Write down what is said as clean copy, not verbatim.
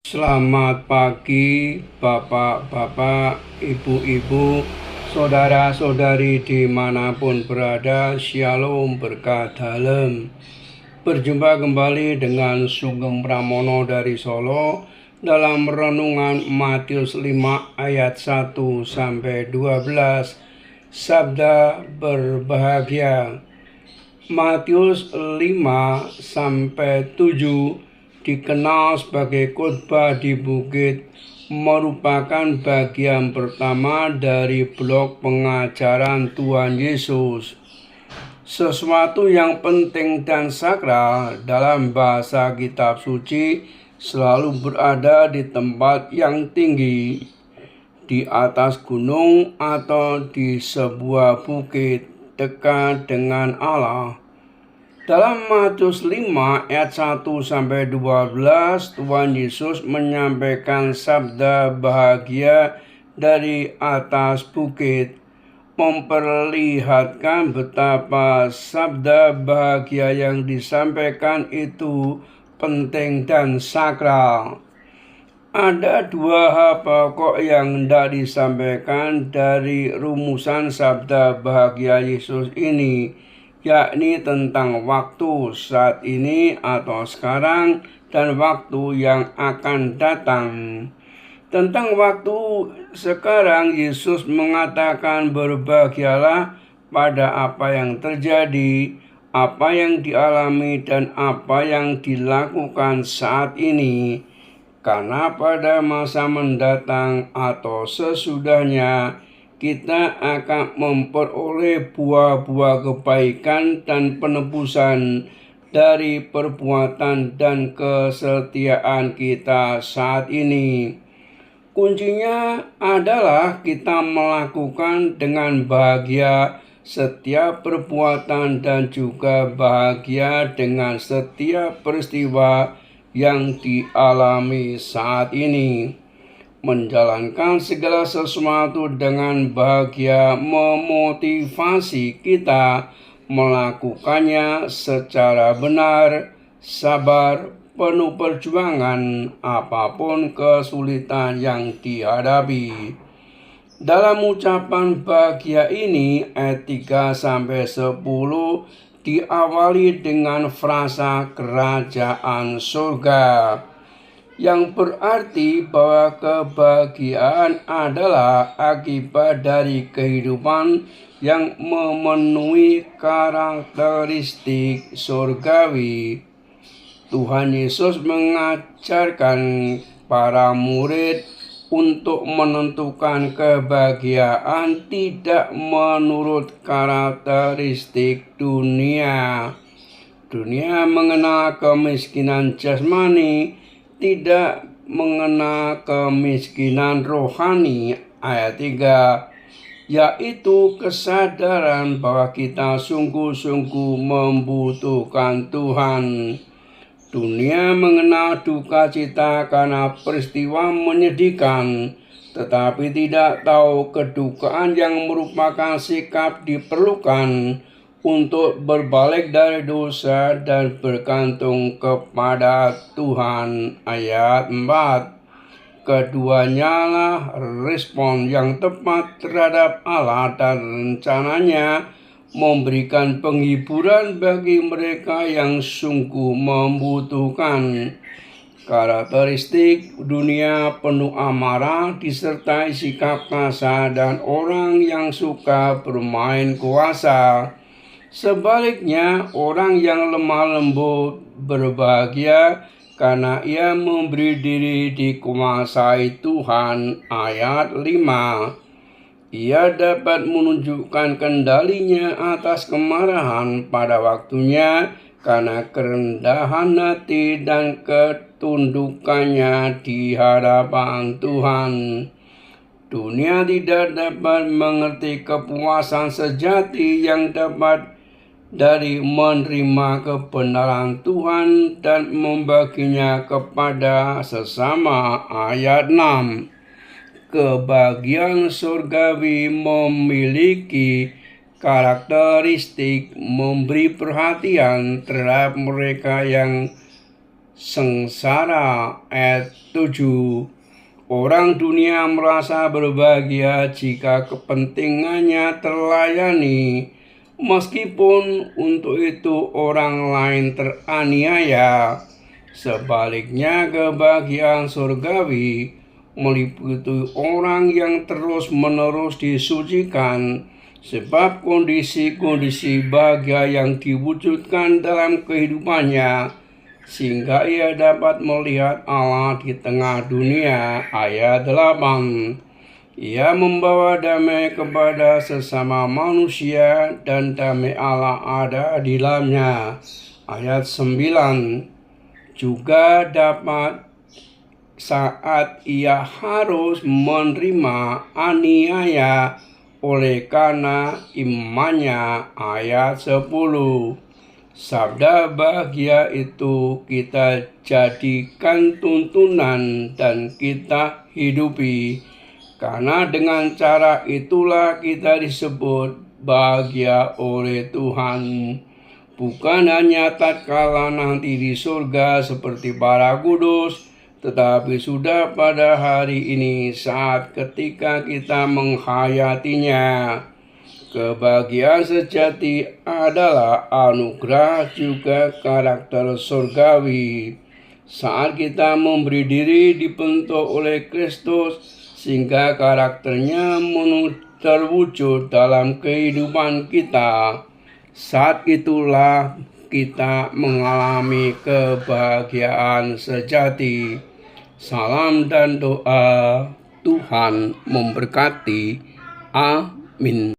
Selamat pagi, bapak-bapak, ibu-ibu, saudara-saudari dimanapun berada. Shalom, berkah dalam. Berjumpa kembali dengan Sugeng Pramono dari Solo dalam renungan Matius 5 ayat 1 sampai 12. Sabda berbahagia. Matius 5 sampai 7 dikenal sebagai khotbah di bukit, merupakan bagian pertama dari blok pengajaran Tuhan Yesus. Sesuatu yang penting dan sakral dalam bahasa kitab suci selalu berada di tempat yang tinggi, di atas gunung atau di sebuah bukit dekat dengan Allah. Dalam Matius 5 ayat 1 sampai 12, Tuhan Yesus menyampaikan sabda bahagia dari atas bukit, memperlihatkan betapa sabda bahagia yang disampaikan itu penting dan sakral. Ada dua hal pokok yang hendak disampaikan dari rumusan sabda bahagia Yesus ini, yakni tentang waktu saat ini atau sekarang dan waktu yang akan datang. Tentang waktu sekarang, Yesus mengatakan berbahagialah pada apa yang terjadi, apa yang dialami, dan apa yang dilakukan saat ini. Karena pada masa mendatang atau sesudahnya, kita akan memperoleh buah-buah kebaikan dan penebusan dari perbuatan dan kesetiaan kita saat ini. Kuncinya adalah kita melakukan dengan bahagia setiap perbuatan dan juga bahagia dengan setiap peristiwa yang dialami saat ini. Menjalankan segala sesuatu dengan bahagia memotivasi kita melakukannya secara benar, sabar, penuh perjuangan apapun kesulitan yang dihadapi. Dalam ucapan bahagia ini, ayat 3 sampai 10 diawali dengan frasa kerajaan surga, yang berarti bahwa kebahagiaan adalah akibat dari kehidupan yang memenuhi karakteristik surgawi. Tuhan Yesus mengajarkan para murid untuk menentukan kebahagiaan tidak menurut karakteristik dunia. Dunia mengenal kemiskinan jasmani, tidak mengenal kemiskinan rohani. Ayat 3, yaitu kesadaran bahwa kita sungguh-sungguh membutuhkan Tuhan. Dunia mengenal duka cita karena peristiwa menyedihkan, tetapi tidak tahu kedukaan yang merupakan sikap diperlukan untuk berbalik dari dosa dan bergantung kepada Tuhan. Ayat 4, keduanya lah respon yang tepat terhadap Allah dan rencananya memberikan penghiburan bagi mereka yang sungguh membutuhkan. Karakteristik dunia penuh amarah disertai sikap kasar dan orang yang suka bermain kuasa. Sebaliknya, orang yang lemah lembut berbahagia karena ia memberi diri dikuasai Tuhan. Ayat 5, ia dapat menunjukkan kendalinya atas kemarahan pada waktunya karena kerendahan hati dan ketundukannya di hadapan Tuhan. Dunia tidak dapat mengerti kepuasan sejati yang dapat dari menerima kebenaran Tuhan dan membaginya kepada sesama. Ayat 6, kebahagiaan surgawi memiliki karakteristik memberi perhatian terhadap mereka yang sengsara. Ayat 7. Orang dunia merasa berbahagia jika kepentingannya terlayani, meskipun untuk itu orang lain teraniaya. Sebaliknya, kebahagiaan surgawi meliputi orang yang terus-menerus disucikan, sebab kondisi-kondisi bahagia yang diwujudkan dalam kehidupannya, sehingga ia dapat melihat Allah di tengah dunia. Ayat 8. Ia membawa damai kepada sesama manusia dan damai Allah ada di dalamnya. Ayat 9. Juga dapat saat ia harus menerima aniaya oleh karena imannya. Ayat 10. Sabda bahagia itu kita jadikan tuntunan dan kita hidupi, karena dengan cara itulah kita disebut bahagia oleh Tuhan. Bukan hanya tatkala nanti di surga seperti para kudus, tetapi sudah pada hari ini saat ketika kita menghayatinya. Kebahagiaan sejati adalah anugerah juga karakter surgawi. Saat kita memberi diri dibentuk oleh Kristus sehingga karakternya terwujud dalam kehidupan kita, saat itulah kita mengalami kebahagiaan sejati. Salam dan doa, Tuhan memberkati. Amin.